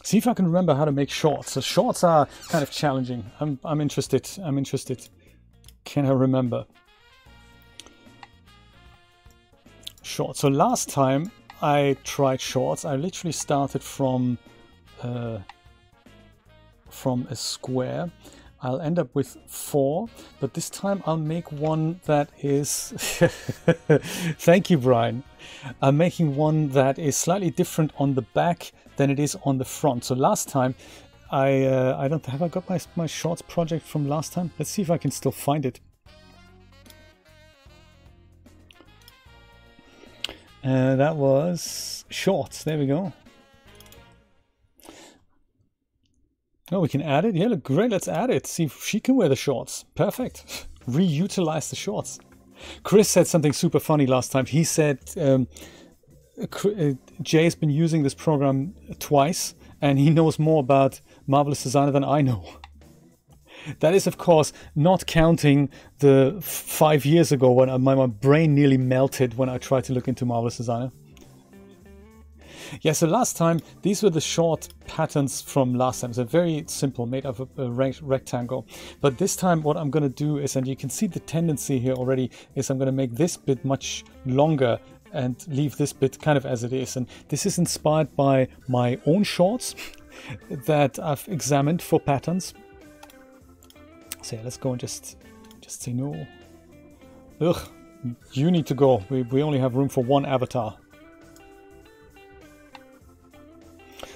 See if I can remember how to make shorts. So shorts are kind of challenging. I'm interested. I'm interested. Can I remember? Shorts. So last time I tried shorts, I literally started from a square. I'll end up with 4, but this time I'll make one that is... Thank you, Brian. I'm making one that is slightly different on the back than it is on the front. So last time, I don't have I got my shorts project from last time? Let's see if I can still find it. That was shorts. There we go. Oh, we can add it? Yeah, look, great, let's add it. See if she can wear the shorts. Perfect. Reutilize the shorts. Chris said something super funny last time. He said Jay's been using this program twice and he knows more about Marvelous Designer than I know. That is, of course, not counting the 5 years ago when my brain nearly melted when I tried to look into Marvelous Designer. Yeah, so last time, these were the short patterns from last time. So very simple, made of a rectangle. But this time what I'm going to do is, and you can see the tendency here already, is I'm going to make this bit much longer and leave this bit kind of as it is. And this is inspired by my own shorts that I've examined for patterns. So yeah, let's go and just say no. Ugh, you need to go. We only have room for one avatar.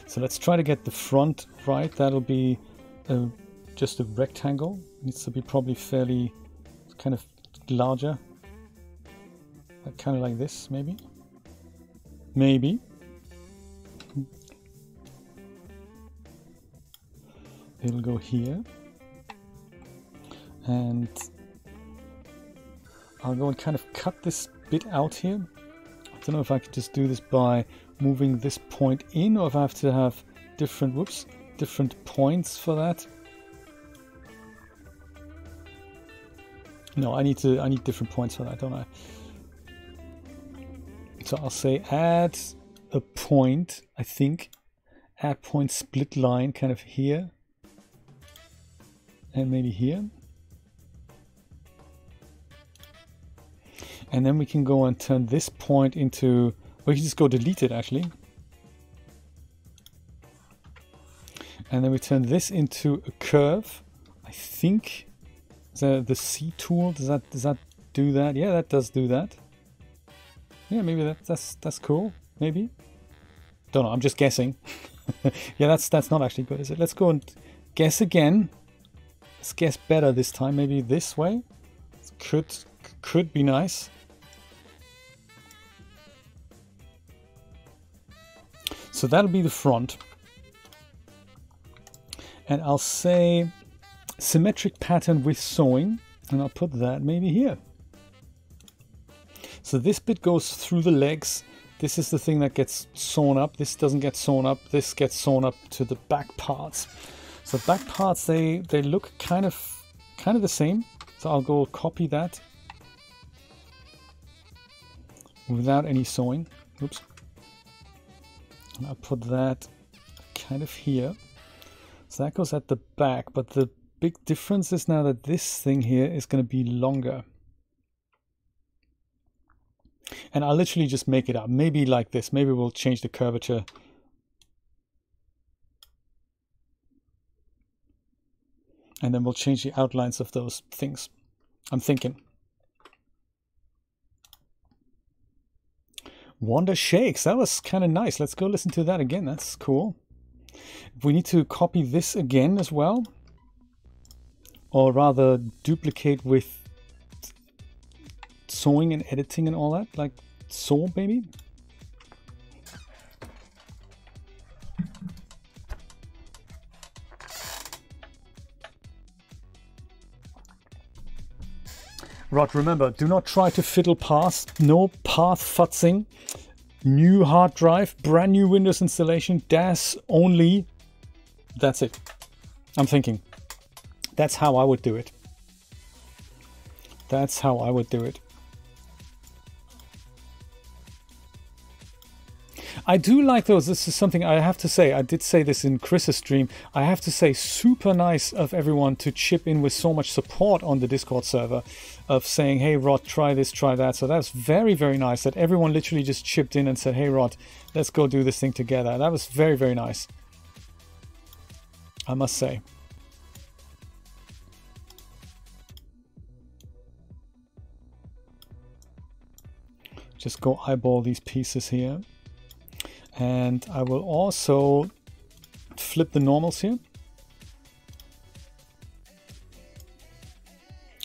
So let's try to get the front right. That'll be just a rectangle. Needs to be probably fairly kind of larger. Like, kind of like this, maybe. Maybe. It'll go here. And I'll go and kind of cut this bit out here. I don't know if I could just do this by moving this point in, or if I have to have different points for that. No, I need different points for that, don't I? So I'll say add a point, I think. Add point split line kind of here. And maybe here. And then we can go and turn this point into... We can just go delete it, actually. And then we turn this into a curve. I think the C tool, does that do that? Yeah, that does do that. Yeah, maybe that's cool. Maybe. Don't know. I'm just guessing. Yeah, that's not actually good, is it? Let's go and guess again. Let's guess better this time. Maybe this way. Could be nice. So that'll be the front. And I'll say symmetric pattern with sewing, and I'll put that maybe here. So this bit goes through the legs. This is the thing that gets sewn up. This doesn't get sewn up. This gets sewn up to the back parts. So back parts, they look kind of the same. So I'll go copy that without any sewing. Oops. And I'll put that kind of here. So that goes at the back, but the big difference is now that this thing here is going to be longer. And I'll literally just make it up. Maybe like this. Maybe we'll change the curvature. And then we'll change the outlines of those things. I'm thinking. Wanda Shakes, that was kind of nice. Let's go listen to that again. That's cool. We need to copy this again as well. Or rather duplicate with sewing and editing and all that. Like sew maybe. Rod, remember, do not try to fiddle past. No path futzing. New hard drive, brand new Windows installation, DAS only. That's it. I'm thinking. That's how I would do it. That's how I would do it. I do like those. This is something I have to say. I did say this in Chris's stream. I have to say, super nice of everyone to chip in with so much support on the Discord server of saying, hey, Rod, try this, try that. So that's very, very nice that everyone literally just chipped in and said, hey, Rod, let's go do this thing together. That was very, very nice, I must say. Just go eyeball these pieces here. And I will also flip the normals here,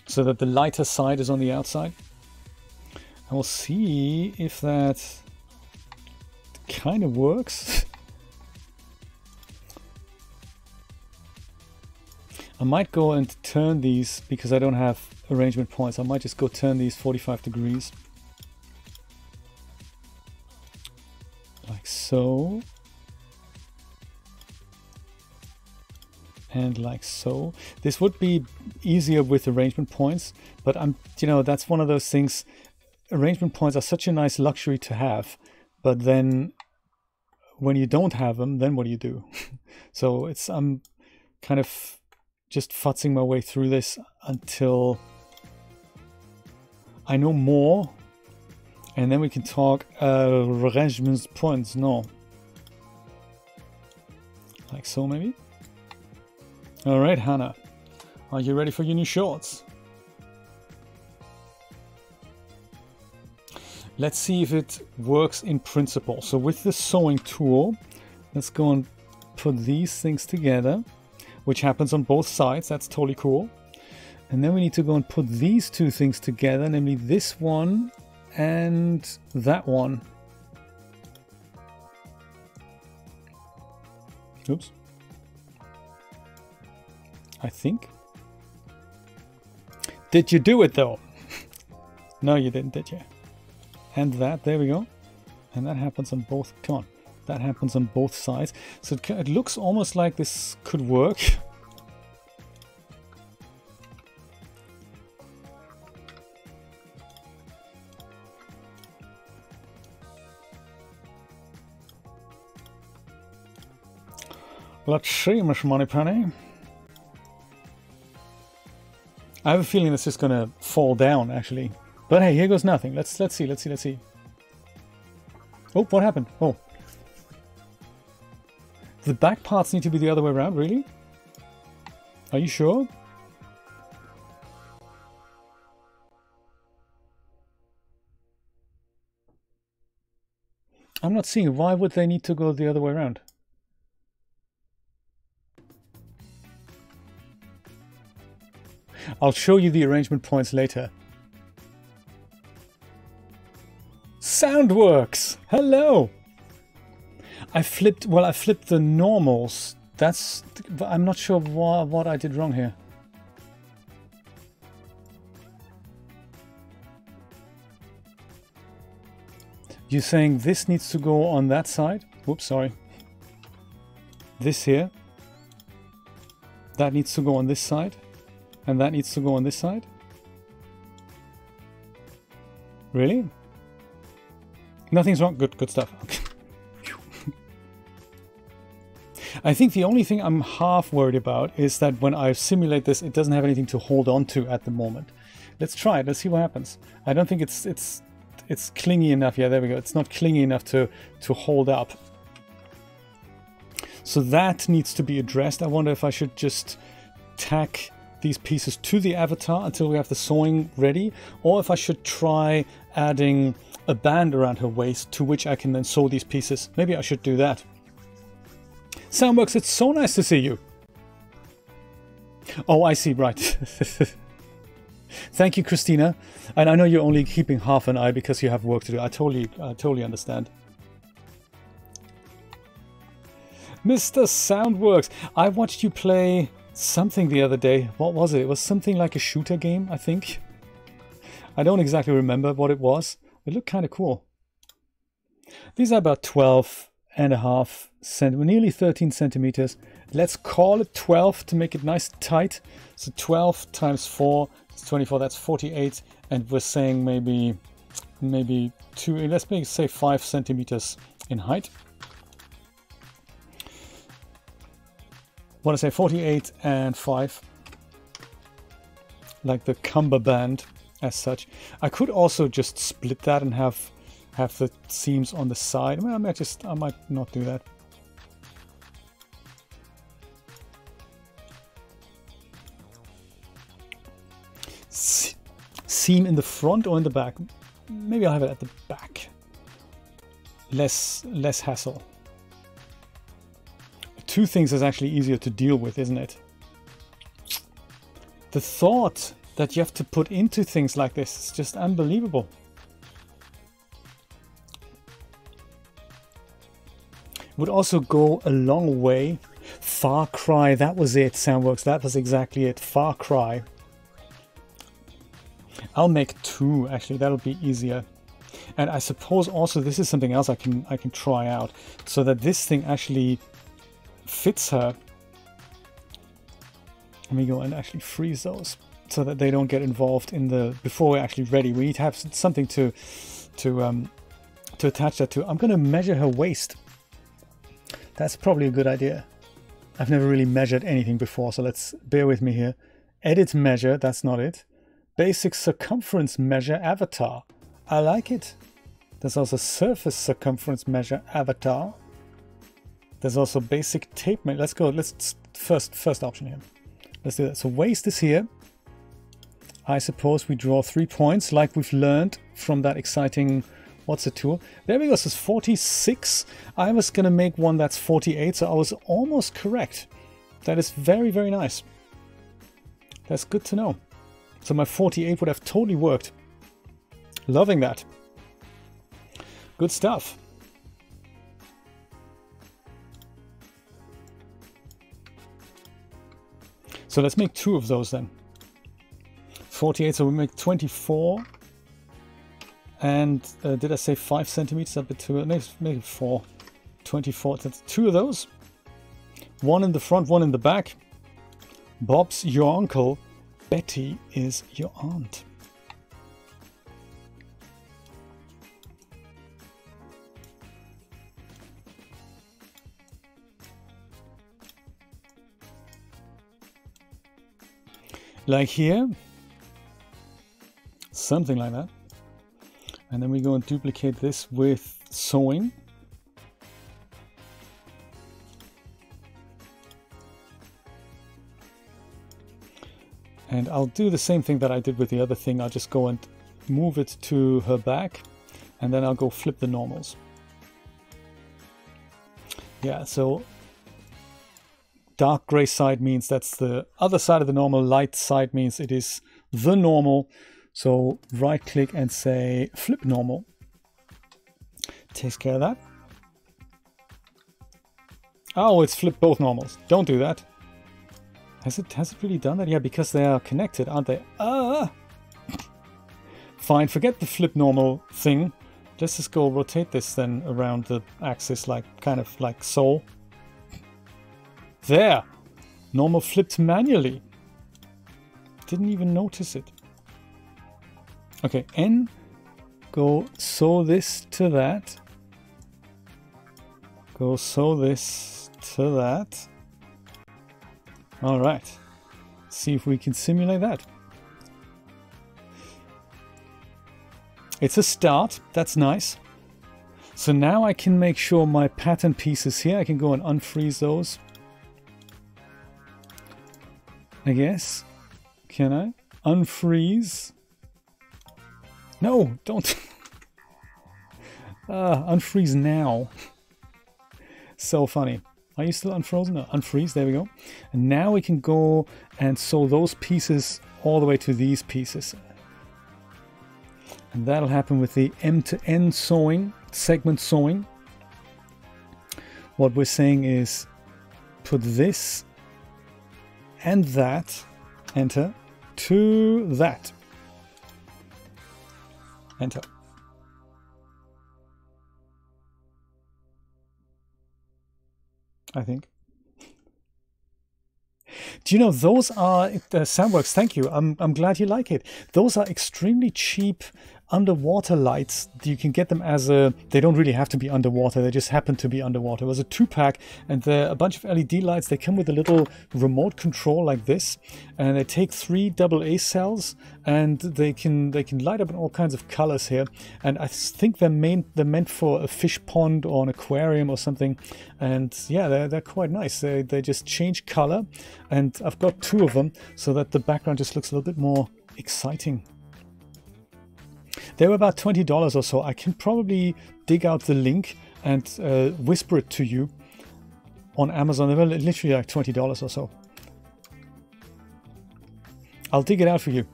so that the lighter side is on the outside. And we'll see if that kind of works. I might go and turn these, because I don't have arrangement points, I might just go turn these 45 degrees. Like so. And like so. This would be easier with arrangement points, but that's one of those things. Arrangement points are such a nice luxury to have, but then when you don't have them, then what do you do? So I'm kind of just futzing my way through this until I know more. And then we can talk arrangement points. No. Like so, maybe? Alright, Hana. Are you ready for your new shorts? Let's see if it works in principle. So with the sewing tool, let's go and put these things together, which happens on both sides. That's totally cool. And then we need to go and put these two things together, namely this one and that one. Oops. I think. Did you do it though? No, you didn't, did you? And that, there we go. And that happens on both, come on. That happens on both sides. So it looks almost like this could work. Let's see, Miss Moneypenny. I have a feeling this is gonna fall down, actually. But hey, here goes nothing. Let's see. Oh, what happened? Oh. The back parts need to be the other way around, really? Are you sure? I'm not seeing. Why would they need to go the other way around? I'll show you the arrangement points later. Soundworks! Hello! I flipped the normals. I'm not sure what I did wrong here. You're saying this needs to go on that side? Whoops, sorry. This here. That needs to go on this side. And that needs to go on this side? Really? Nothing's wrong. Good stuff. Okay. I think the only thing I'm half worried about is that when I simulate this, it doesn't have anything to hold on to at the moment. Let's try it. Let's see what happens. I don't think it's clingy enough. Yeah, there we go. It's not clingy enough to hold up. So that needs to be addressed. I wonder if I should just tack these pieces to the avatar until we have the sewing ready, or if I should try adding a band around her waist to which I can then sew these pieces. Maybe I should do that. Soundworks, it's so nice to see you. Oh, I see, right. Thank you, Christina. And I know you're only keeping half an eye because you have work to do. I totally understand. Mr. Soundworks, I watched you play something the other day. What was it? It was something like a shooter game, I think. I don't exactly remember what it was. It looked kind of cool. These are about 12.5 centimeters, nearly 13 centimeters. Let's call it 12 to make it nice and tight. So 12 times 4 is 24, that's 48. And we're saying maybe maybe let's make say 5 centimeters in height. What I say, 48 and 5, like the cummerbund as such. I could also just split that and have the seams on the side. Well, I might not do that. Seam in the front or in the back? Maybe I'll have it at the back. Less hassle. Two things is actually easier to deal with, isn't it? The thought that you have to put into things like this is just unbelievable. Would also go a long way. Far Cry, that was it, Soundworks, that was exactly it. Far Cry. I'll make 2, actually, that'll be easier. And I suppose also this is something else I can try out, so that this thing actually fits her. Let me go and actually freeze those so that they don't get involved in the before we're actually ready. We need to have something to attach that to. I'm going to measure her waist. That's probably a good idea. I've never really measured anything before, so let's bear with me here. Edit measure, that's not it. Basic circumference measure avatar. I like it. There's also surface circumference measure avatar. There's also basic tape measure. Let's go. Let's first option here. Let's do that. So waist is here. I suppose we draw 3 points like we've learned from that exciting what's the tool. There we go. This is 46. I was gonna make one that's 48, so I was almost correct. That is very, very nice. That's good to know. So my 48 would have totally worked. Loving that. Good stuff. So let's make 2 of those then. 48, so we make 24. And did I say 5 centimeters? A bit too, maybe 4. 24, that's 2 of those. 1 in the front, 1 in the back. Bob's your uncle. Betty is your aunt. Like here, something like that. And then we go and duplicate this with sewing. And I'll do the same thing that I did with the other thing. I'll just go and move it to her back, and then I'll go flip the normals. Yeah, so dark gray side means that's the other side of the normal, light side means it is the normal. So right click and say flip normal. Takes care of that. Oh, it's flipped both normals. Don't do that. Has it really done that? Yeah, because they are connected, aren't they? Fine, forget the flip normal thing. Let's just go rotate this then around the axis, like kind of like so. There! Normal flipped manually. Didn't even notice it. Okay, N, go sew this to that. Go sew this to that. All right, see if we can simulate that. It's a start, that's nice. So now I can make sure my pattern pieces here, I can go and unfreeze those. I guess. Can I? Unfreeze. No, don't. Unfreeze now. So funny. Are you still unfrozen? No, unfreeze, there we go. And now we can go and sew those pieces all the way to these pieces. And that'll happen with the M to N sewing, segment sewing. What we're saying is put this and that, enter, to that. Enter. I think. Do you know, those are Soundworks, thank you. I'm glad you like it. Those are extremely cheap underwater lights. You can get them as a, they don't really have to be underwater, they just happen to be underwater. It was a 2-pack, and they're a bunch of LED lights. They come with a little remote control like this, and they take 3 AA cells, and they can light up in all kinds of colors here. And I think they're meant for a fish pond or an aquarium or something. And yeah, they're quite nice. They just change color, and I've got 2 of them so that the background just looks a little bit more exciting. They were about $20 or so. I can probably dig out the link and whisper it to you on Amazon. They were literally like $20 or so. I'll dig it out for you.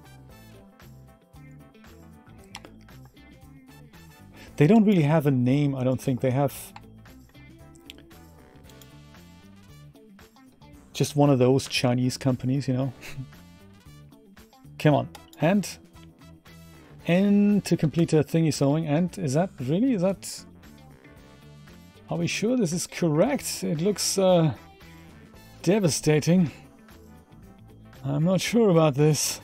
They don't really have a name, I don't think. They have just one of those Chinese companies, you know. Come on. And to complete a thingy sewing. And is that really? Is that... Are we sure this is correct? It looks devastating. I'm not sure about this.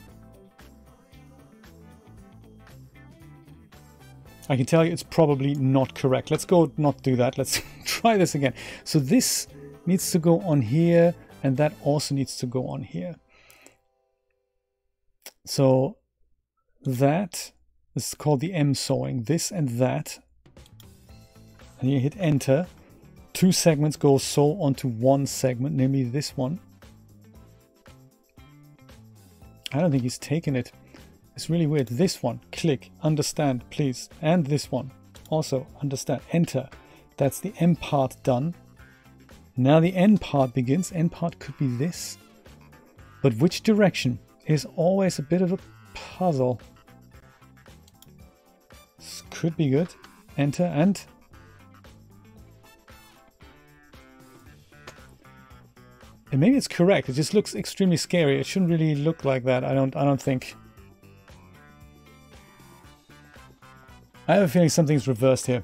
I can tell you it's probably not correct. Let's go not do that. Let's try this again. So this needs to go on here, and that also needs to go on here. So that is called the M sewing. This and that. And you hit enter. 2 segments go sew onto 1 segment, namely this one. I don't think he's taken it. It's really weird. This one, click, understand, please. And this one, also understand, enter. That's the M part done. Now the N part begins. N part could be this. But which direction is always a bit of a puzzle. This could be good. Enter and... And maybe it's correct. It just looks extremely scary. It shouldn't really look like that. I don't think. I have a feeling something's reversed here.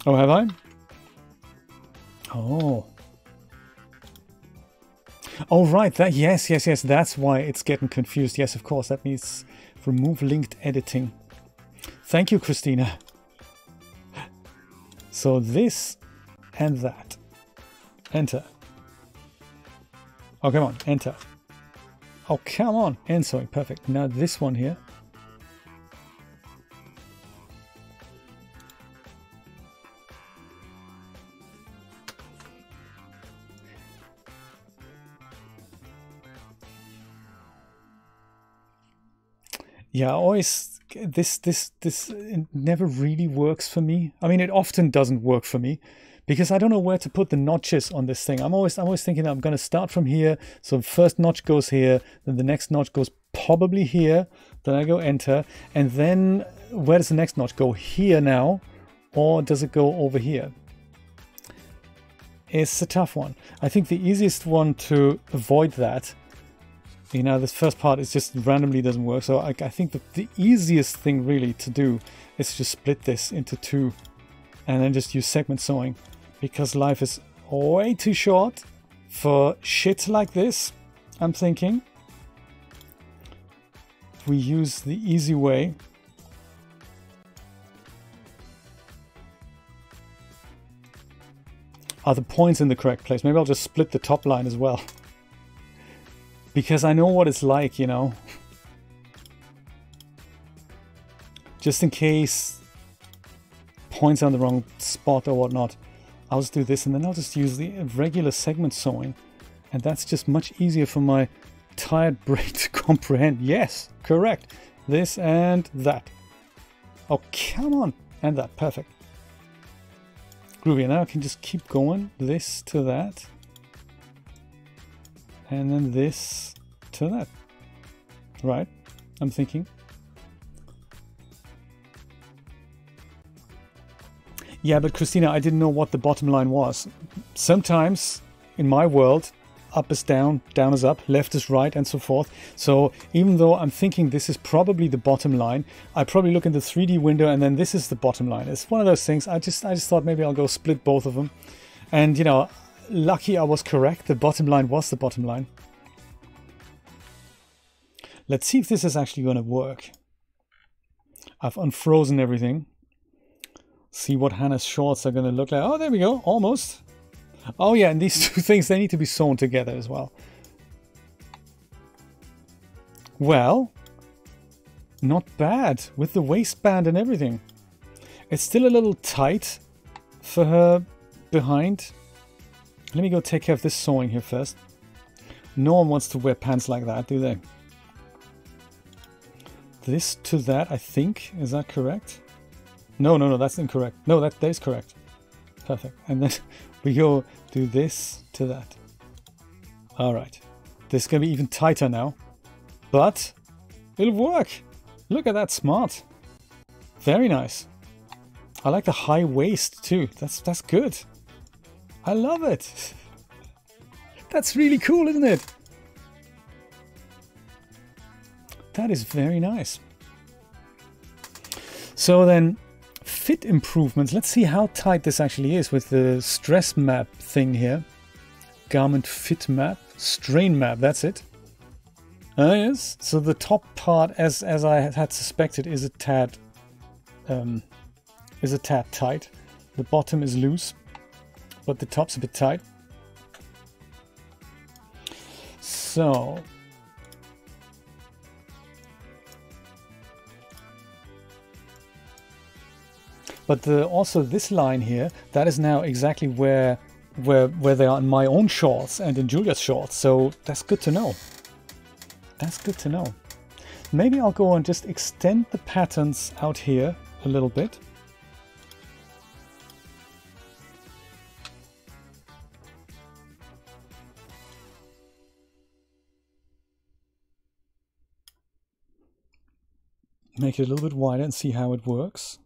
Oh, have I? Oh. Oh, right. That, yes. That's why it's getting confused. Yes, of course. That means remove linked editing. Thank you, Christina. So this and that. Enter. Oh, come on. Enter. Oh, come on. End sewing. Perfect. Now this one here. Yeah, I always... This it never really works for me. I mean, it often doesn't work for me. Because I don't know where to put the notches on this thing. I'm always thinking I'm going to start from here. So the first notch goes here, then the next notch goes probably here. Then I go enter, and then where does the next notch go? Here now, or does it go over here? It's a tough one. I think the easiest one to avoid that, you know, this first part is just randomly doesn't work. So I think that the easiest thing really to do is to split this into 2, and then just use segment sewing. Because life is way too short for shit like this, I'm thinking. We use the easy way. Are the points in the correct place? Maybe I'll just split the top line as well. Because I know what it's like, you know. Just in case points on the wrong spot or whatnot. I'll just do this, and then I'll just use the regular segment sewing, and that's just much easier for my tired brain to comprehend. Yes, correct. This and that. Oh, come on. And that. Perfect. Groovy. Now I can just keep going. This to that. And then this to that. Right. I'm thinking. Yeah, but Christina, I didn't know what the bottom line was. Sometimes, in my world, up is down, down is up, left is right, and so forth. So even though I'm thinking this is probably the bottom line, I probably look in the 3D window and then this is the bottom line. It's one of those things. I just thought maybe I'll go split both of them. And, you know, lucky I was correct. The bottom line was the bottom line. Let's see if this is actually going to work. I've unfrozen everything. See what Hana's shorts are going to look like. Oh, there we go. Almost. Oh yeah, and these two things, they need to be sewn together as well. Well, not bad with the waistband and everything. It's still a little tight for her behind. Let me go take care of this sewing here first. No one wants to wear pants like that, do they? This to that, I think. Is that correct? No, that's incorrect. No, that is correct. Perfect. And then we go do this to that. All right. This is going to be even tighter now. But it'll work. Look at that, smart. Very nice. I like the high waist too. That's good. I love it. That's really cool, isn't it? That is very nice. So then, fit improvements. Let's see how tight this actually is with the stress map thing here. Garment fit map, strain map, that's it. Ah yes, so the top part, as I had suspected, is a tad tight. The bottom is loose, but the top's a bit tight. So but also this line here, that is now exactly where they are in my own shorts and in Julia's shorts. So that's good to know. That's good to know. Maybe I'll go and just extend the patterns out here a little bit. Make it a little bit wider and see how it works.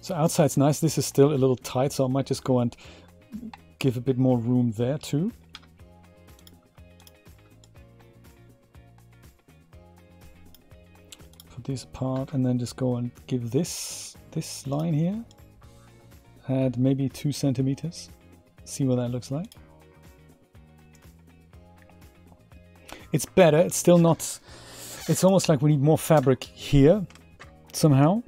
So outside's nice. This is still a little tight, so I might just go and give a bit more room there too. Put these apart and then just go and give this line here. Add maybe 2 centimeters. See what that looks like. It's better. It's still not... It's almost like we need more fabric here somehow.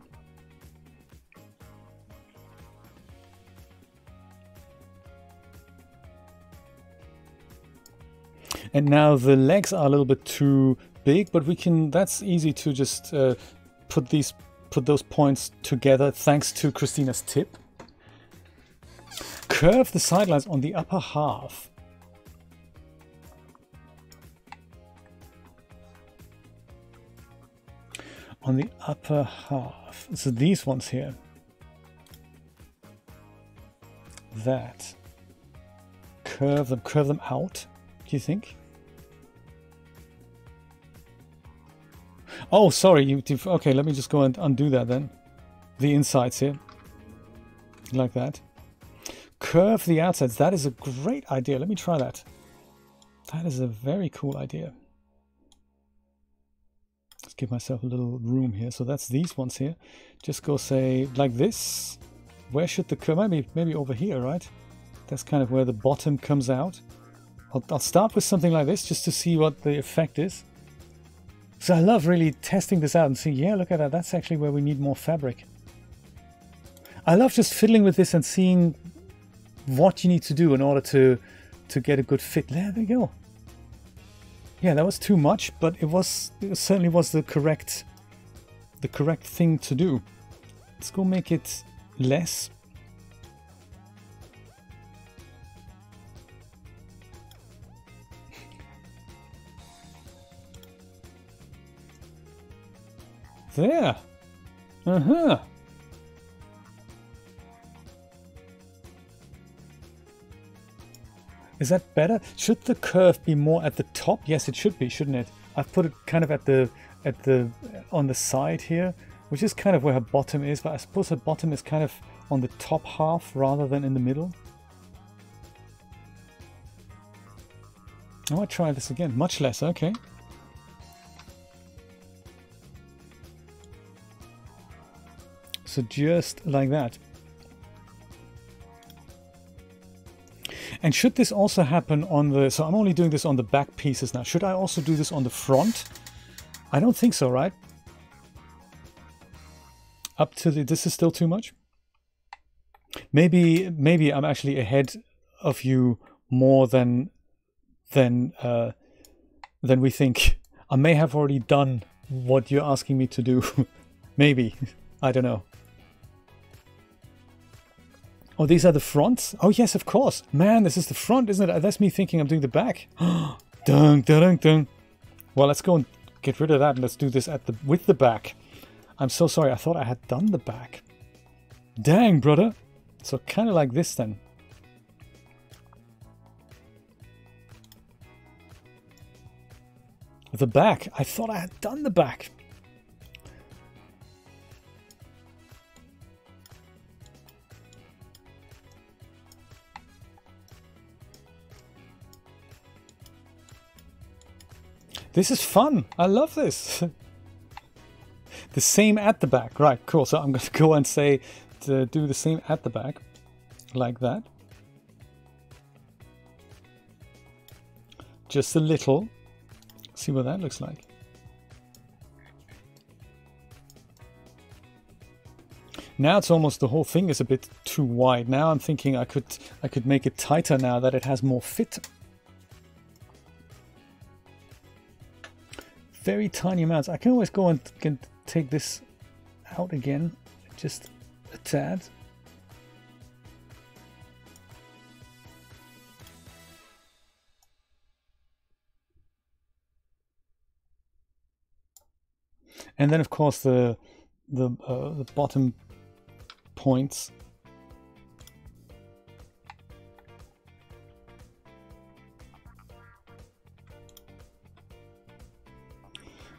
And now the legs are a little bit too big, but we can, that's easy to just put those points together thanks to Christina's tip. Curve the sidelines on the upper half. On the upper half. So these ones here. That. Curve them out, do you think? Oh, sorry. Okay, let me just go and undo that then. The insides here. Like that. Curve the outsides. That is a great idea. Let me try that. That is a very cool idea. Let's give myself a little room here. So that's these ones here. Just go say like this. Where should the curve? Maybe over here, right? That's kind of where the bottom comes out. I'll start with something like this just to see what the effect is. So I love really testing this out and see, yeah, look at that. That's actually where we need more fabric. I love just fiddling with this and seeing what you need to do in order to get a good fit. There we go. Yeah, that was too much, but it certainly was the correct thing to do. Let's go make it less. There. Uh-huh. Is that better? Should the curve be more at the top? Yes, it should be, shouldn't it? I've put it kind of on the side here, which is kind of where her bottom is, but I suppose her bottom is kind of on the top half rather than in the middle. I might try this again. Much less, okay. So just like that. And should this also happen on the... So I'm only doing this on the back pieces now. Should I also do this on the front? I don't think so, right? Up to the... This is still too much? Maybe I'm actually ahead of you more than we think. I may have already done what you're asking me to do. Maybe. I don't know. Oh, these are the fronts? Oh, yes, of course. Man, this is the front, isn't it? That's me thinking I'm doing the back. Dun, dun, dun. Well, let's go and get rid of that and let's do this with the back. I'm so sorry. I thought I had done the back. Dang, brother. So kind of like this then. The back. I thought I had done the back. This is fun. I love this. The same at the back. Right, cool. So I'm going to go and say to do the same at the back. Like that. Just a little. See what that looks like. Now it's almost the whole thing is a bit too wide. Now I'm thinking I could make it tighter now that it has more fit. Very tiny amounts. I can always go and can take this out again, just a tad. And then, of course, the bottom points.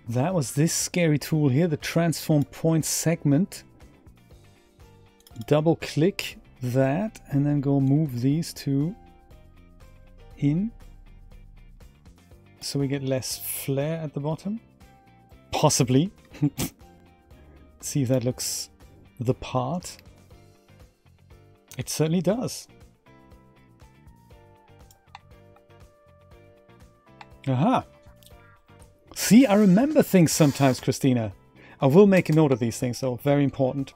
That was this scary tool here, the transform point segment. Double click that and then go move these two in. So we get less flare at the bottom. Possibly. See if that looks the part. It certainly does. Aha! See, I remember things sometimes, Christina. I will make a note of these things, though. Very important.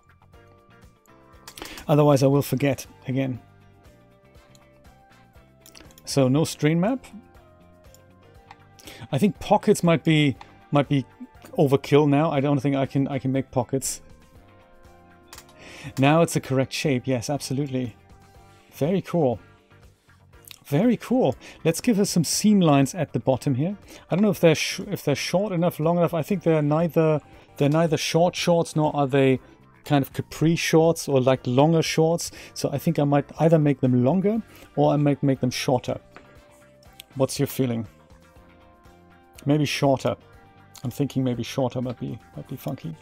Otherwise, I will forget again. So, no strain map. I think pockets might be overkill now. I don't think I can make pockets. Now it's a correct shape. Yes, absolutely. Very cool. Very cool. Let's give her some seam lines at the bottom here. I don't know if they're short enough, long enough. I think they're neither short shorts nor are they kind of capri shorts or like longer shorts. So I think I might either make them longer or I might make them shorter. What's your feeling? Maybe shorter. I'm thinking maybe shorter might be funky.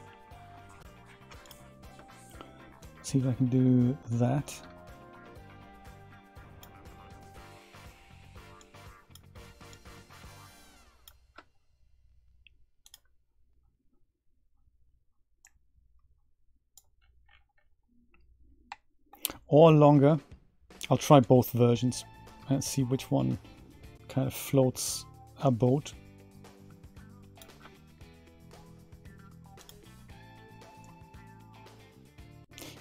See if I can do that. Or longer. I'll try both versions and see which one kind of floats our boat.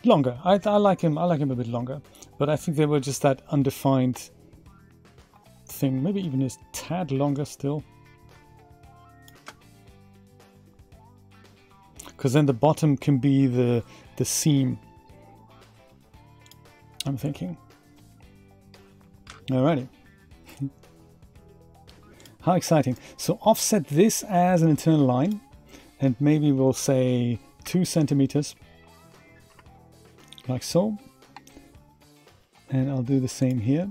Longer. I like him. I like him a bit longer. But I think they were just that undefined thing. Maybe even a tad longer still. Because then the bottom can be the seam. I'm thinking. Alrighty. How exciting. So offset this as an internal line. And maybe we'll say 2 centimeters. Like so. And I'll do the same here.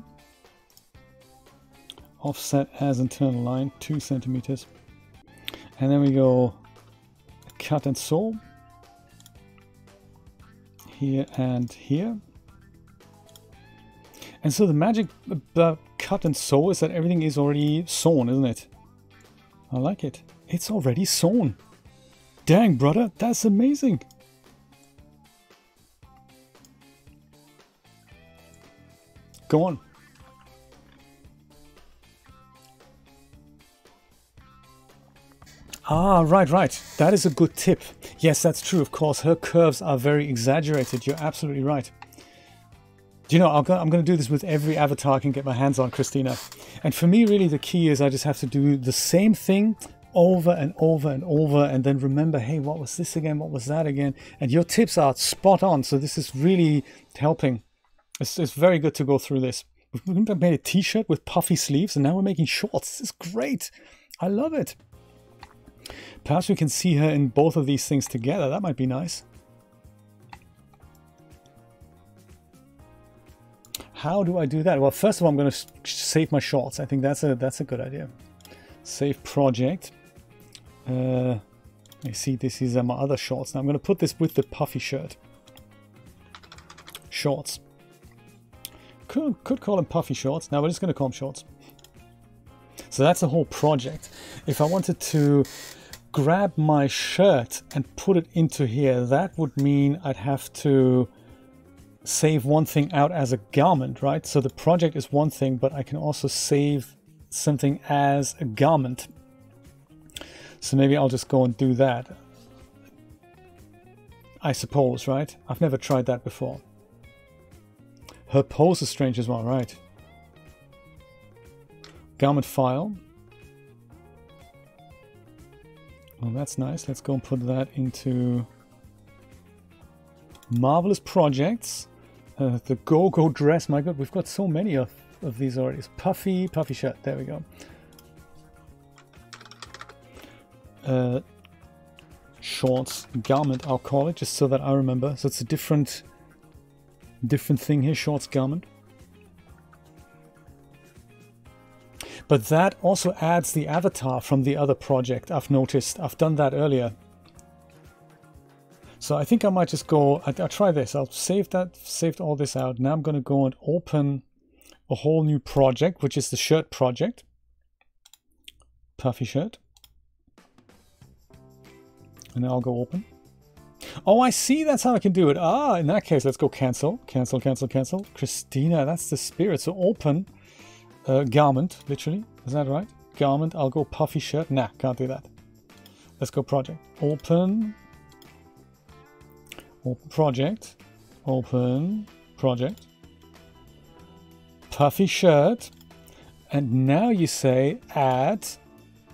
Offset as internal line, 2 centimeters. And then we go cut and sew. Here and here. And so the magic about cut and sew is that everything is already sewn, isn't it? I like it. It's already sewn. Dang, brother, that's amazing. Go on. Ah, right, right. That is a good tip. Yes, that's true. Of course, her curves are very exaggerated. You're absolutely right. Do you know, I'm going to do this with every avatar I can get my hands on, Christina. And for me, really, the key is I just have to do the same thing over and over and over, and then remember, hey, what was this again? What was that again? And your tips are spot on. So this is really helping. It's very good to go through this. We've made a t-shirt with puffy sleeves, and now we're making shorts. This is great. I love it. Perhaps we can see her in both of these things together. That might be nice. How do I do that? Well, first of all, I'm going to save my shorts. I think that's a good idea. Save project. You see, this is my other shorts. Now I'm going to put this with the puffy shirt. Shorts. Could call them puffy shorts. Now we're just going to call them shorts. So that's a whole project. If I wanted to grab my shirt and put it into here, that would mean I'd have to save one thing out as a garment, right? So the project is one thing, but I can also save something as a garment. So maybe I'll just go and do that, I suppose, right? I've never tried that before. Her pose is strange as well, right? Garment file. Oh, that's nice. Let's go and put that into Marvelous Projects. The go-go dress. My God, we've got so many of these already. It's puffy shirt. There we go. Shorts garment, I'll call it, just so that I remember. So it's a different thing here. Shorts garment. But that also adds the avatar from the other project. I've noticed. I've done that earlier. So I think I might just go, I'll try this. I'll save that, saved all this out. Now I'm going to go and open a whole new project, which is the shirt project. Puffy shirt. And I'll go open. Oh, I see. That's how I can do it. Ah, in that case, let's go cancel. Cancel, cancel, cancel. Christina, that's the spirit. So open garment, literally. Is that right? Garment. I'll go puffy shirt. Nah, can't do that. Let's go project. Open. Open project. Open project. Puffy shirt. And now you say add.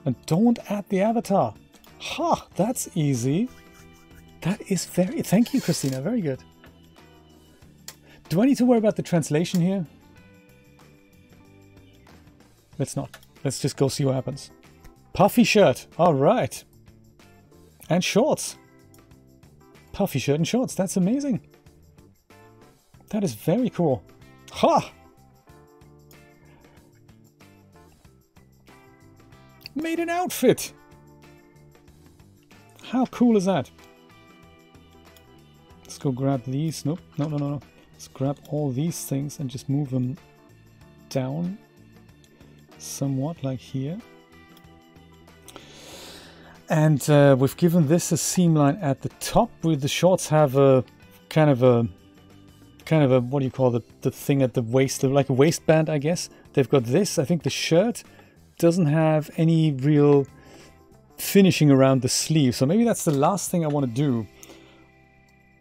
And don't add the avatar. Ha! That's easy. That is very... Thank you, Christina. Very good. Do I need to worry about the translation here? Let's not. Let's just go see what happens. Puffy shirt. All right. And shorts. Puffy shirt and shorts. That's amazing. That is very cool. Ha! Made an outfit. How cool is that? Let's go grab these. Nope. No, no, no, no. Let's grab all these things and just move them down somewhat, like here. And we've given this a seam line at the top. With the shorts have a kind of a what do you call the thing at the waist, like a waistband, I guess. They've got this. I think the shirt doesn't have any real finishing around the sleeve, so maybe that's the last thing I want to do.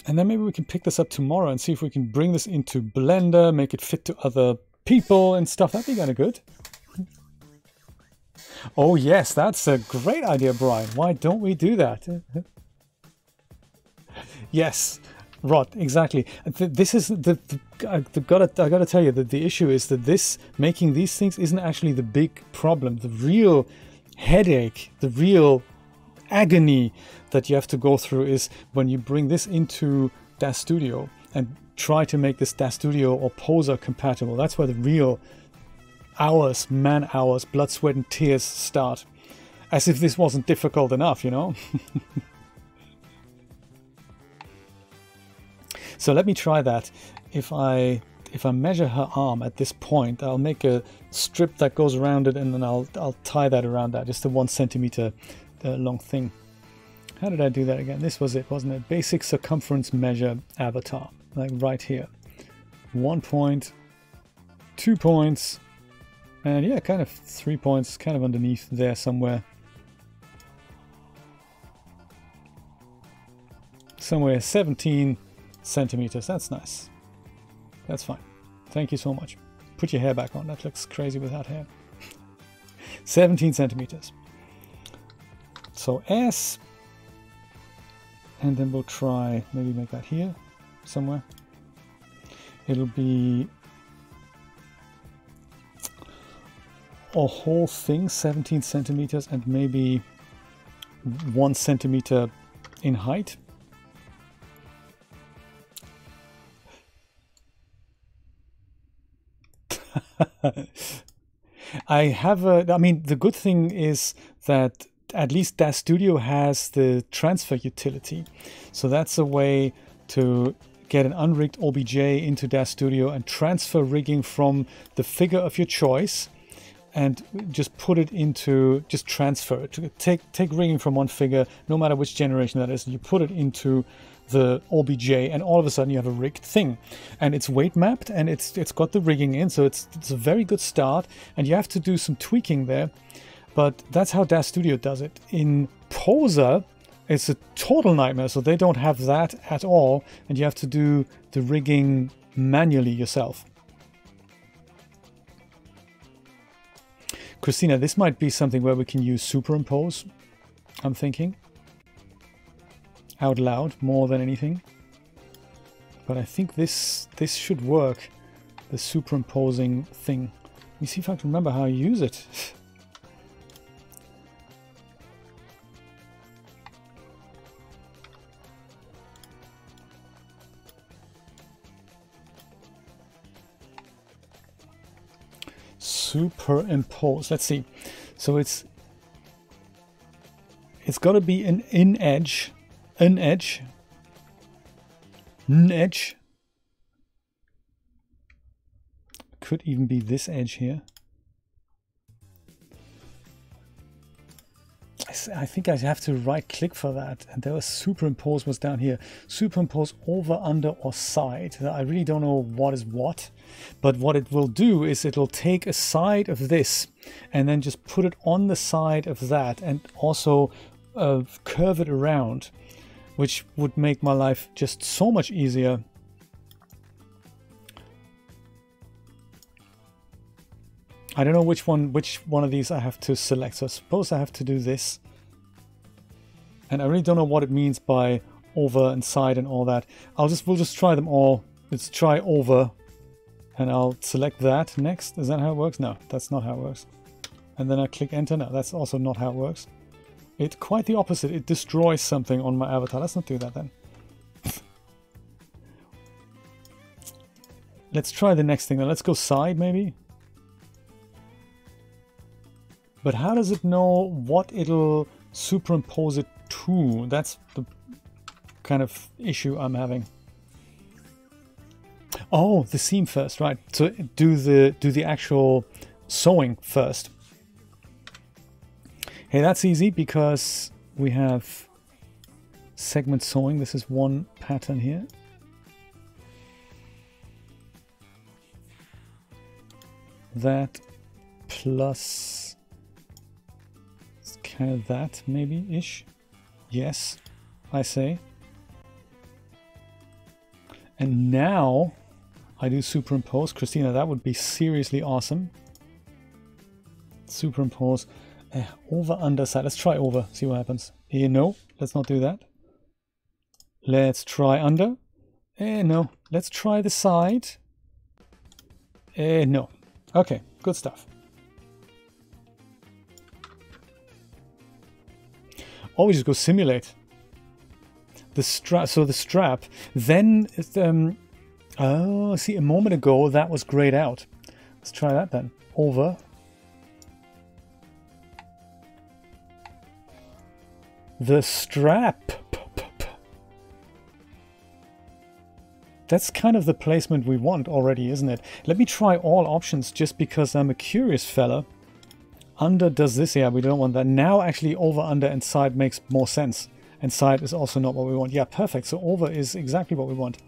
And then maybe we can pick this up tomorrow and see if we can bring this into Blender, make it fit to other people and stuff. That'd be kind of good. Oh yes, that's a great idea, Brian. Why don't we do that? Yes, Rod, exactly. This is I gotta tell you that the issue is that making these things isn't actually the big problem. The real headache, the real agony that you have to go through is when you bring this into DAZ Studio and try to make this DAZ Studio or Poser compatible. That's where the real hours, man hours, blood, sweat and tears start. As if this wasn't difficult enough, you know? So let me try that. If I measure her arm at this point, I'll make a strip that goes around it, and then I'll tie that around that, just a 1 centimeter long thing. How did I do that again? This was it, wasn't it? Basic circumference measure avatar, like right here. 1 point, 2 points, and yeah, kind of 3 points, kind of underneath there somewhere. somewhere 17 centimeters. That's nice. That's fine. Thank you so much. Put your hair back on. That looks crazy without hair. 17 centimeters. So S. And then we'll try, maybe make that here somewhere. It'll be a whole thing, 17 centimeters, and maybe 1 centimeter in height. I mean, the good thing is that at least DAZ Studio has the transfer utility. So that's a way to get an unrigged OBJ into DAZ Studio and transfer rigging from the figure of your choice and just put it into, just transfer it. Take rigging from one figure, no matter which generation that is, and you put it into the OBJ, and all of a sudden you have a rigged thing. And it's weight mapped, and it's got the rigging in, so it's a very good start, and you have to do some tweaking there. But that's how DAZ Studio does it. In Poser, it's a total nightmare, so they don't have that at all, and you have to do the rigging manually yourself. Christina, this might be something where we can use superimpose, I'm thinking. Out loud, more than anything. But I think this should work, the superimposing thing. Let me see if I can remember how I use it. Superimpose. Let's see. So it's got to be an edge. Could even be this edge here. I think I have to right click for that, and there was superimpose was down here. Superimpose over, under, or side. I really don't know what is what, but what it will do is it'll take a side of this and then just put it on the side of that, and also curve it around, which would make my life just so much easier. I don't know which one of these I have to select, so I suppose I have to do this. And I really don't know what it means by over and side and all that. We'll just try them all. Let's try over, and I'll select that next. Is that how it works? No, that's not how it works. And then I click enter. No, that's also not how it works. It's quite the opposite. It destroys something on my avatar. Let's not do that then. Let's try the next thing then. Let's go side maybe. But how does it know what it'll superimpose it to? That's the kind of issue I'm having. Oh, the seam first, right? So do the actual sewing first. Hey, that's easy because we have segment sewing. This is one pattern here. That plus kind of that maybe ish. Yes, I say. And now I do superimpose. Christina, that would be seriously awesome. Superimpose over, under, side. Let's try over, see what happens. No, let's not do that. Let's try under. No, let's try the side. No. Okay, good stuff. Always just go simulate the strap. So the strap, then oh, see, a moment ago that was grayed out. Let's try that then. Over. The strap. That's kind of the placement we want already, isn't it? Let me try all options just because I'm a curious fella. Under does this, yeah, we don't want that. Now actually over, under, and side makes more sense. And side is also not what we want. Yeah, perfect. So over is exactly what we want.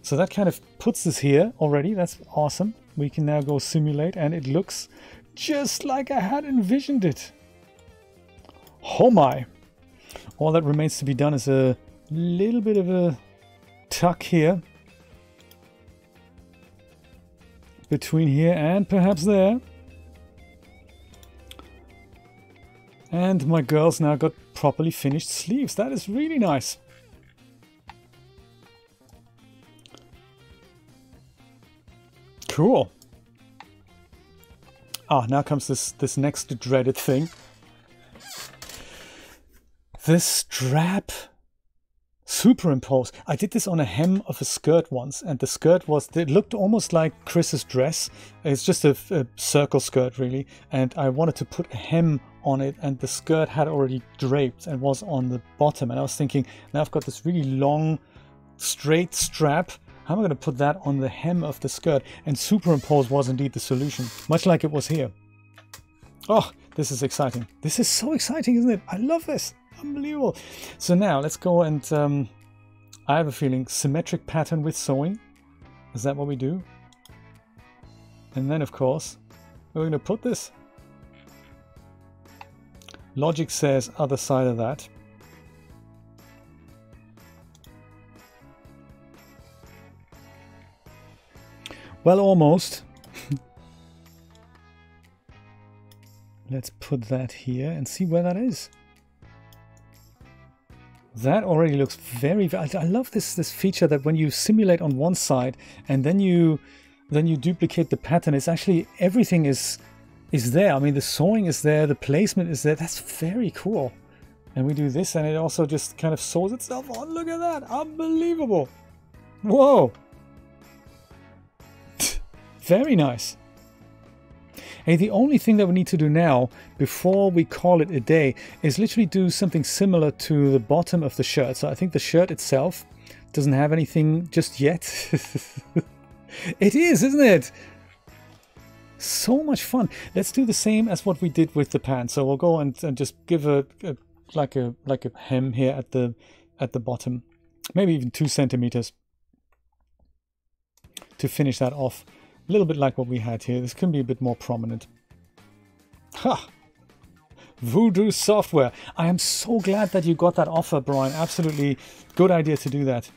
So that kind of puts us here already. That's awesome. We can now go simulate, and it looks just like I had envisioned it. Oh my. All that remains to be done is a Little bit of a tuck here. Between here and perhaps there. And my girl's now got properly finished sleeves. That is really nice. Cool. Ah, now comes this next dreaded thing. This strap superimpose. I did this on a hem of a skirt once, and the skirt it looked almost like Chris's dress. It's just a circle skirt really, and I wanted to put a hem on it, and the skirt had already draped and was on the bottom, and I was thinking, now I've got this really long straight strap, how am I going to put that on the hem of the skirt? And superimpose was indeed the solution, much like it was here. Oh, this is exciting. This is so exciting, isn't it? I love this. Unbelievable. So now let's go and I have a feeling symmetric pattern with sewing. Is that what we do? And then of course we're going to put this. Logic says other side of that. Well, almost. Let's put that here and see where that is. That already looks very. I love this feature that when you simulate on one side and then you duplicate the pattern, it's actually everything is there. I mean, the sewing is there, the placement is there. That's very cool. And we do this, and it also just kind of sews itself on. Look at that! Unbelievable! Whoa! Very nice. Hey, the only thing that we need to do now, before we call it a day, is literally do something similar to the bottom of the shirt. So I think the shirt itself doesn't have anything just yet. It is, isn't it? So much fun. Let's do the same as what we did with the pants. So we'll go and just give like a hem here at the bottom, maybe even 2 centimeters to finish that off. A little bit like what we had here. This can be a bit more prominent. Ha! Voodoo software. I am so glad that you got that offer, Brian. Absolutely good idea to do that.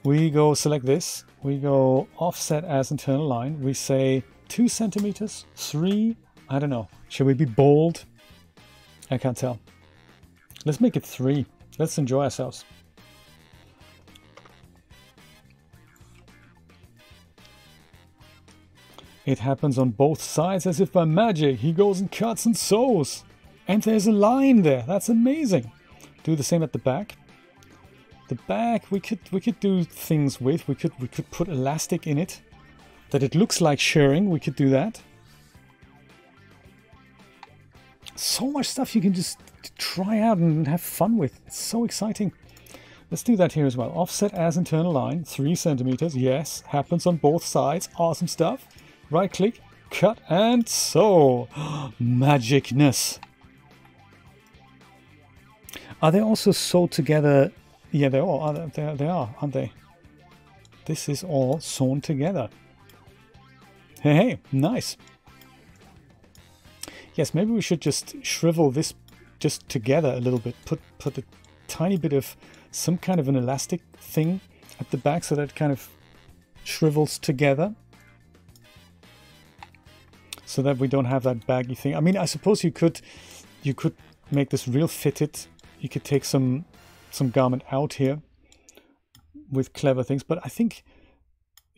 We go select this. We go offset as internal line. We say 2 centimeters, 3. I don't know. Should we be bold? I can't tell. Let's make it 3. Let's enjoy ourselves. It happens on both sides as if by magic. He goes and cuts and sews. And there's a line there. That's amazing. Do the same at the back. The back we could do things with. We could put elastic in it. That it looks like shirring. We could do that. So much stuff you can just try out and have fun with. It's so exciting. Let's do that here as well. Offset as internal line. 3 centimeters. Yes. Happens on both sides. Awesome stuff. Right click, cut and sew. Magicness. Are they also sewed together? Yeah, they are, aren't they? This is all sewn together. Hey, nice. Yes, maybe we should just shrivel this just together a little bit. Put a tiny bit of some kind of an elastic thing at the back so that it kind of shrivels together. So that we don't have that baggy thing. I mean, I suppose you could make this real fitted. You could take some garment out here with clever things. But I think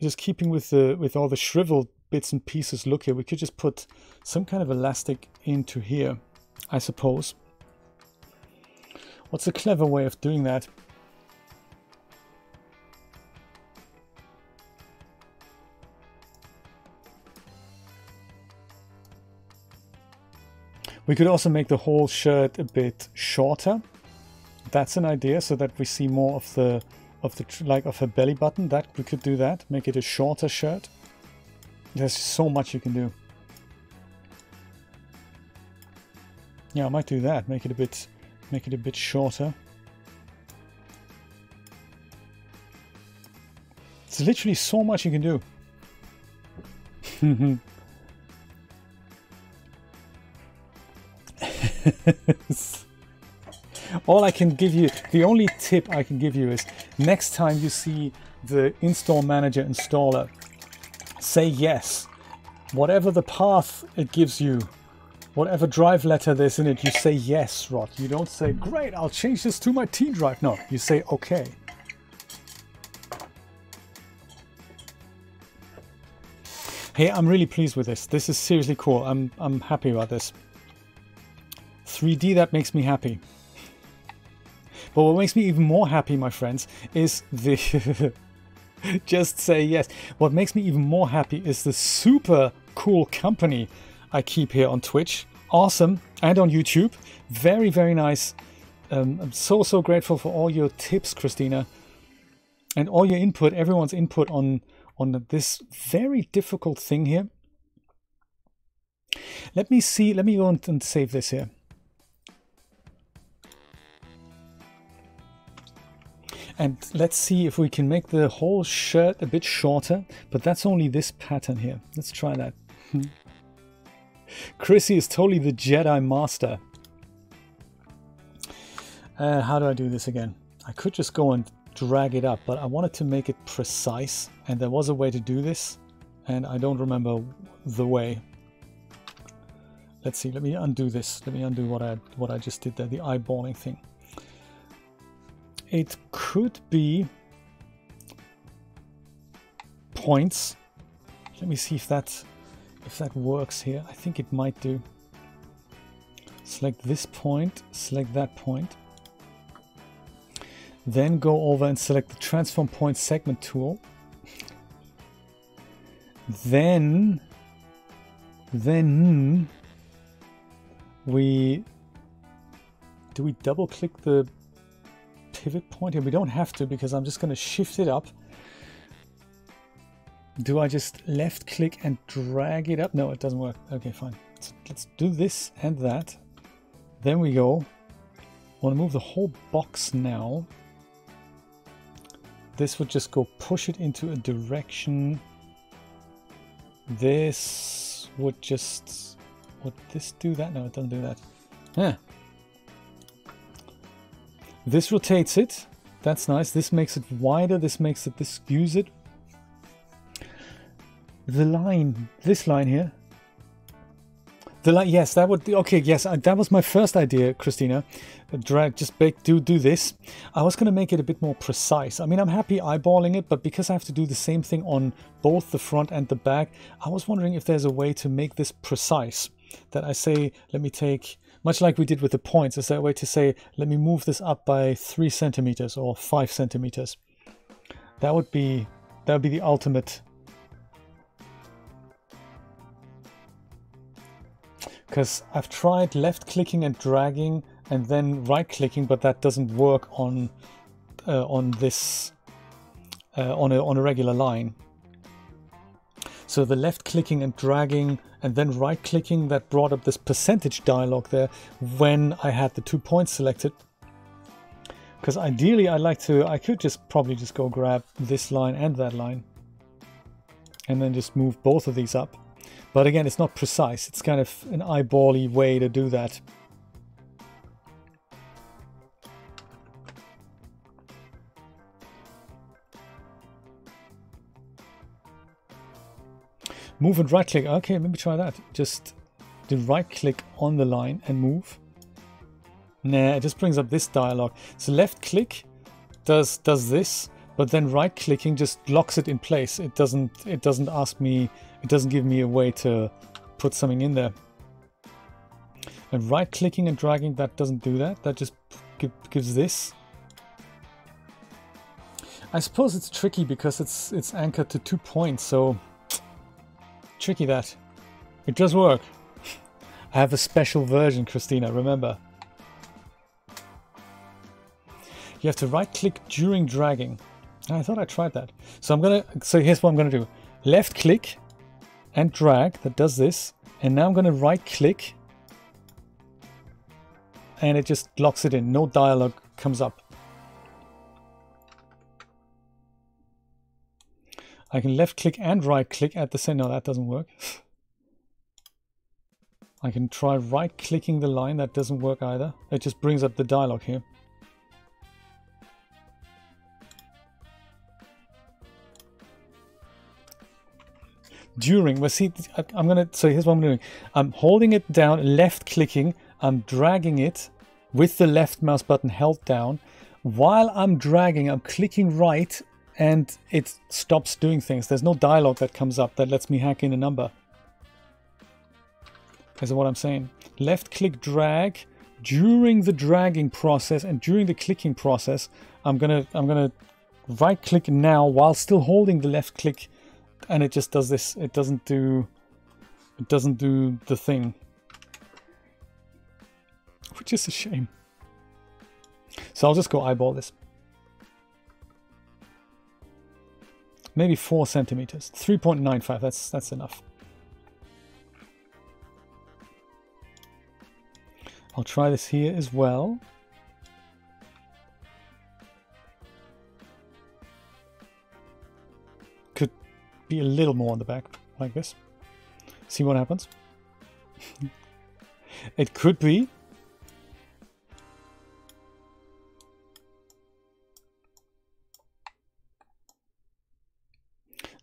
just keeping with all the shriveled bits and pieces look here, we could just put some kind of elastic into here, I suppose. What's a clever way of doing that? We could also make the whole shirt a bit shorter. That's an idea, so that we see more of her belly button. That we could do that. Make it a shorter shirt. There's so much you can do. Yeah, I might do that. Make it a bit shorter. It's literally so much you can do. All I can give you, the only tip I can give you is next time you see the install manager installer, say yes. Whatever the path it gives you, whatever drive letter there's in it, you say yes, Rod. You don't say, great, I'll change this to my T drive. No, you say okay. Hey, I'm really pleased with this. This is seriously cool. I'm happy about this. 3D, that makes me happy. But what makes me even more happy, my friends, is the... Just say yes. What makes me even more happy is the super cool company I keep here on Twitch. Awesome. And on YouTube. Very, very nice. I'm so grateful for all your tips, Christina. And all your input, everyone's input on this very difficult thing here. Let me see. Let me go and save this here. And let's see if we can make the whole shirt a bit shorter, but that's only this pattern here. Let's try that. Chrissy is totally the Jedi Master. How do I do this again? I could just go and drag it up, but I wanted to make it precise, and there was a way to do this, and I don't remember the way. Let's see, let me undo this. Let me undo what I just did there, the eyeballing thing. It could be points. Let me see if that works here. I think it might do. Select this point, select that point. Then go over and select the transform point segment tool. Then we double click the pivot point here? We don't have to, because I'm just going to shift it up. Do I just left click and drag it up? No, it doesn't work. Okay, fine. So let's do this and that. Then we go. I want to move the whole box now. This would just go push it into a direction. This would just... Would this do that? No, it doesn't do that. Yeah. This rotates it. That's nice. This makes it wider. This makes it... This skews it. The line... This line here. The line... Yes, that would... Okay, yes. That was my first idea, Christina. Drag... Just do this. I was going to make it a bit more precise. I mean, I'm happy eyeballing it, but because I have to do the same thing on both the front and the back, I was wondering if there's a way to make this precise. That I say, let me take... Much like we did with the points, is there a way to say, let me move this up by 3 centimeters or 5 centimeters? That would be the ultimate. Because I've tried left clicking and dragging and then right clicking, but that doesn't work on this on a regular line. So the left clicking and dragging and then right clicking, that brought up this percentage dialog there when I had the 2 points selected. Because ideally I could just probably just go grab this line and that line and then just move both of these up. But again, it's not precise. It's kind of an eyeball-y way to do that. Move and right click. Okay, maybe try that. Just do right click on the line and move. Nah, it just brings up this dialog. So left click does this, but then right clicking just locks it in place. It doesn't ask me, it doesn't give me a way to put something in there. And right clicking and dragging, that doesn't do that. That just gives this. I suppose it's tricky because it's anchored to 2 points, so tricky that. It does work. I have a special version, Christina, remember. You have to right click during dragging. I thought I tried that. So here's what I'm gonna do. Left click and drag, that does this. And now I'm gonna right click and it just locks it in. No dialog comes up. I can left click and right click at the same. No, that doesn't work. I can try right clicking the line. That doesn't work either. It just brings up the dialog here. during. Well, see, I'm gonna. So here's what I'm doing. I'm holding it down, left clicking. I'm dragging it with the left mouse button held down. While I'm dragging, I'm clicking right, and it stops doing things. There's no dialog that comes up that lets me hack in a number. Is what I'm saying. Left click drag. During the dragging process and during the clicking process, I'm gonna right click now while still holding the left click, and it just does this. It doesn't do the thing, which is a shame. So I'll just go eyeball this. Maybe 4 centimeters, 3.95. That's enough. I'll try this here as well. Could be a little more on the back, like this. See what happens. It could be.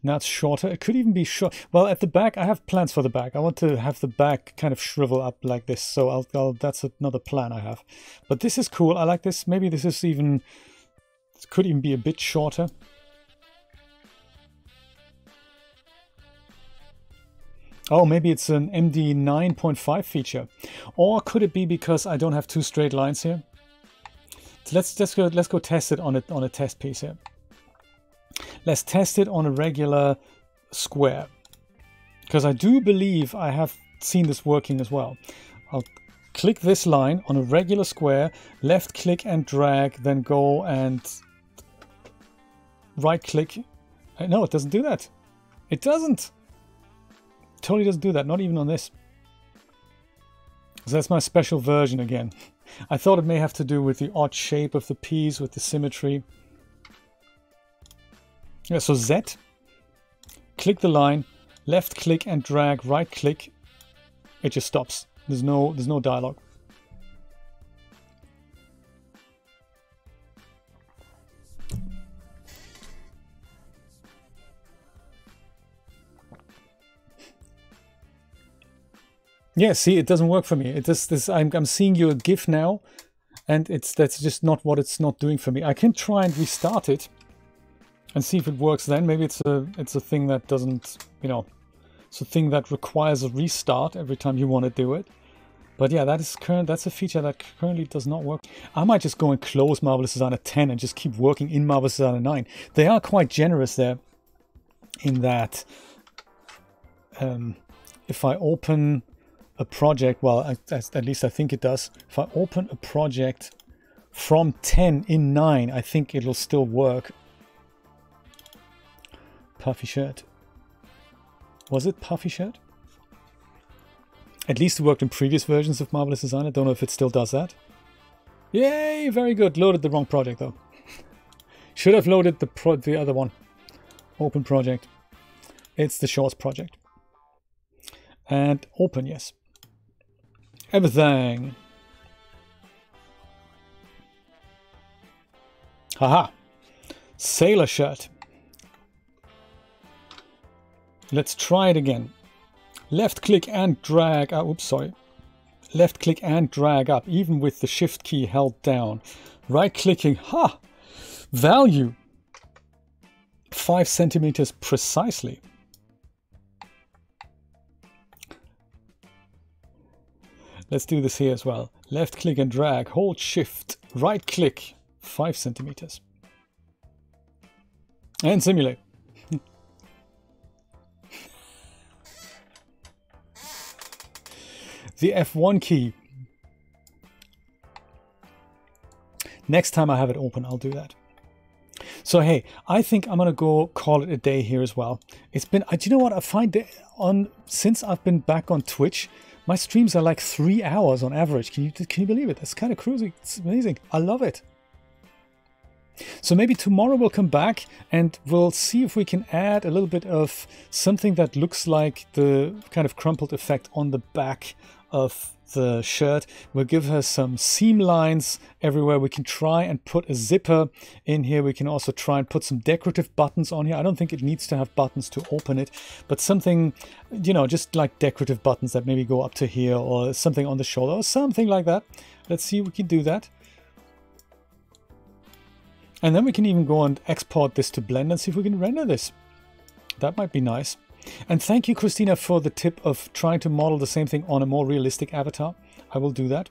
Now it's shorter. It could even be short. Well, at the back, I have plans for the back. I want to have the back kind of shrivel up like this. So that's another plan I have. But this is cool. I like this. Maybe this is even, it could even be a bit shorter. Oh, maybe it's an MD 9.5 feature. Or could it be because I don't have 2 straight lines here? So let's go test it on a test piece here. Let's test it on a regular square, because I do believe I have seen this working as well. I'll click this line on a regular square, left click and drag, then go and right click. No, it doesn't do that. It doesn't. It totally doesn't do that, not even on this. So that's my special version again. I thought it may have to do with the odd shape of the piece, with the symmetry. Yeah, so Z, click the line, left click and drag, right click, it just stops. There's no dialogue. Yeah, see, it doesn't work for me. It does this. I'm seeing you a GIF now, and that's just not what it's not doing for me. I can try and restart it and see if it works then. Maybe it's a thing that doesn't, you know, it's a thing that requires a restart every time you want to do it. But yeah, that's a feature that currently does not work. I might just go and close Marvelous Designer 10 and just keep working in Marvelous Designer 9. They are quite generous there in that if I open a project, well, at least I think it does. If I open a project from 10 in 9, I think it'll still work. Puffy Shirt. Was it Puffy Shirt? At least it worked in previous versions of Marvelous Designer. Don't know if it still does that. Yay, very good. Loaded the wrong project though. Should have loaded the other one. Open project. It's the Shorts project. And open, yes. Everything. Haha. Sailor shirt. Let's try it again. Left click and drag. Oops, sorry. Left click and drag up, even with the shift key held down. Right clicking. Ha! Value. 5 centimeters precisely. Let's do this here as well. Left click and drag. Hold shift. Right click. 5 centimeters. And simulate. The F1 key. Next time I have it open, I'll do that. So hey, I think I'm gonna go call it a day here as well. It's been, do you know what I find since I've been back on Twitch, my streams are like 3 hours on average. Can you believe it? That's kind of crazy. It's amazing. I love it. So maybe tomorrow we'll come back and we'll see if we can add a little bit of something that looks like the kind of crumpled effect on the back of the shirt. We'll give her some seam lines everywhere. We can try and put a zipper in here. We can also try and put some decorative buttons on here. I don't think it needs to have buttons to open it, but something, you know, just like decorative buttons that maybe go up to here, or something on the shoulder or something like that. Let's see if we can do that. And then we can even go and export this to Blender and see if we can render this. That might be nice. And thank you, Christina, for the tip of trying to model the same thing on a more realistic avatar. I will do that.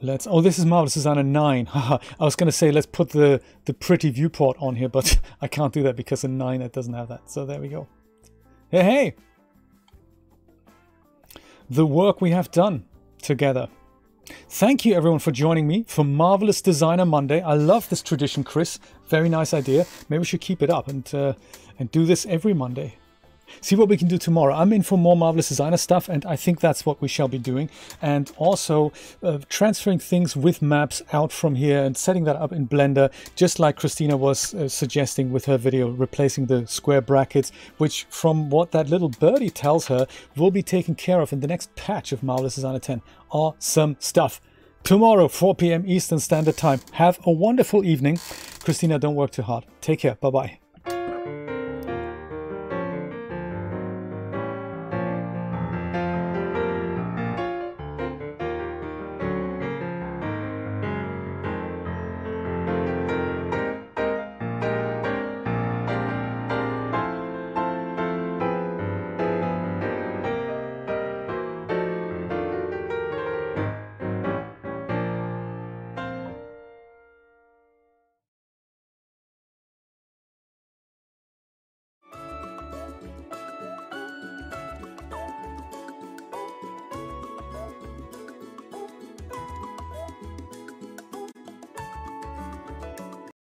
Let's... Oh, this is Marvelous Designer 9. Haha. I was going to say let's put the pretty viewport on here, but I can't do that because in 9 it doesn't have that. So there we go. Hey, hey! The work we have done together. Thank you everyone for joining me for Marvelous Designer Monday. I love this tradition, Chris. Very nice idea. Maybe we should keep it up and do this every Monday. See what we can do tomorrow. I'm in for more Marvelous Designer stuff, and I think that's what we shall be doing. And also transferring things with maps out from here and setting that up in Blender, just like Christina was suggesting with her video, replacing the square brackets, which from what that little birdie tells her, will be taken care of in the next patch of Marvelous Designer 10. Awesome stuff. Tomorrow, 4 p.m. Eastern Standard Time. Have a wonderful evening. Christina, don't work too hard. Take care. Bye-bye.